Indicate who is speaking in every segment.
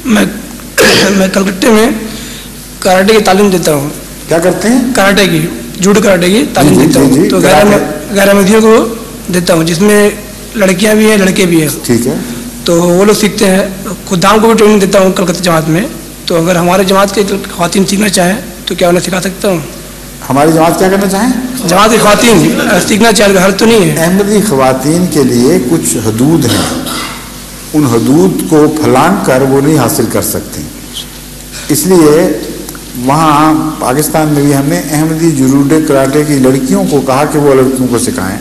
Speaker 1: میں کلکتہ میں کراٹے کی تعلیم دیتا ہوں.
Speaker 2: کیا کرتے ہیں؟
Speaker 1: کراٹے کی، جوڈو کراٹے کی تعلیم دیتا ہوں. تو غیر احمدیوں کو دیتا ہوں، جس میں لڑکیاں بھی ہیں لڑکے بھی ہیں.
Speaker 2: ٹھیک ہے.
Speaker 1: تو وہ لوگ سیکھتے ہیں. خدام کو بھی ٹریننگ دیتا ہوں کلکتہ جماعت میں. تو اگر ہمارے جماعت کے خواتین سیکھنا چاہیں تو کیا انہیں سکھا سکتا ہوں؟
Speaker 2: ہماری جماعت کیا کرنا چاہیں؟
Speaker 1: جماعت کی خواتین سیکھنا چاہیں، حل تو نہیں ہے.
Speaker 2: احمدی خواتین کے لیے کچھ حدود ہیں، ان حدود کو پھلانگ کر وہ نہیں حاصل کر سکتی. اس لیے وہاں پاکستان میں بھی ہم نے احمدی جوڈو کراٹے کی لڑکیوں کو کہا کہ وہ لڑکیوں کو سکھائیں.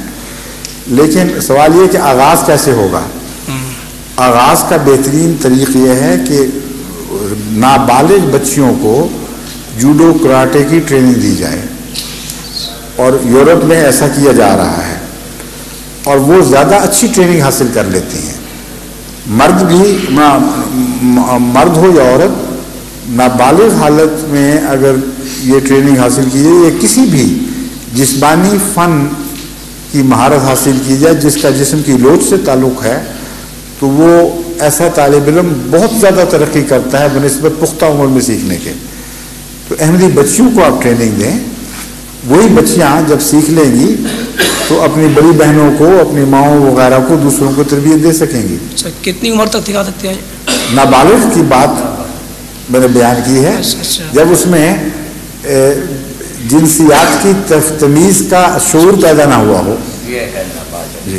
Speaker 2: لیکن سوال یہ کہ آغاز کیسے ہوگا؟ آغاز کا بہترین طریقہ یہ ہے کہ نابالغ بچیوں کو جوڈو کراٹے کی ٹریننگ دی جائے، اور یورپ میں ایسا کیا جا رہا ہے، اور وہ زیادہ اچھی ٹریننگ حاصل کر لیتی ہیں. مرد بھی، مرد ہو یا عورت، نابالغ حالت میں اگر یہ ٹریننگ حاصل کی جائے یا کسی بھی جسمانی فن کی مہارت حاصل کی جائے جس کا جسم کی لوچ سے تعلق ہے، تو وہ ایسا طالب علم بہت زیادہ ترقی کرتا ہے بنسبت پختہ عمر میں سیکھنے کے. تو احمدی بچیوں کو آپ ٹریننگ دیں، وہی بچیاں جب سیکھ لیں گی تو اپنی بڑی بہنوں کو، اپنی ماؤں وغیرہ کو، دوسروں کو تربیت دے سکیں گی.
Speaker 1: کتنی عمر تک سکھا سکتے ہیں؟
Speaker 2: نابالغ کی بات میں نے بیان کی ہے، جب اس میں جنسیات کی تمیز کا شعور پیدا نہ ہوا ہو.
Speaker 3: یہ ہے نابالغ.
Speaker 2: جی.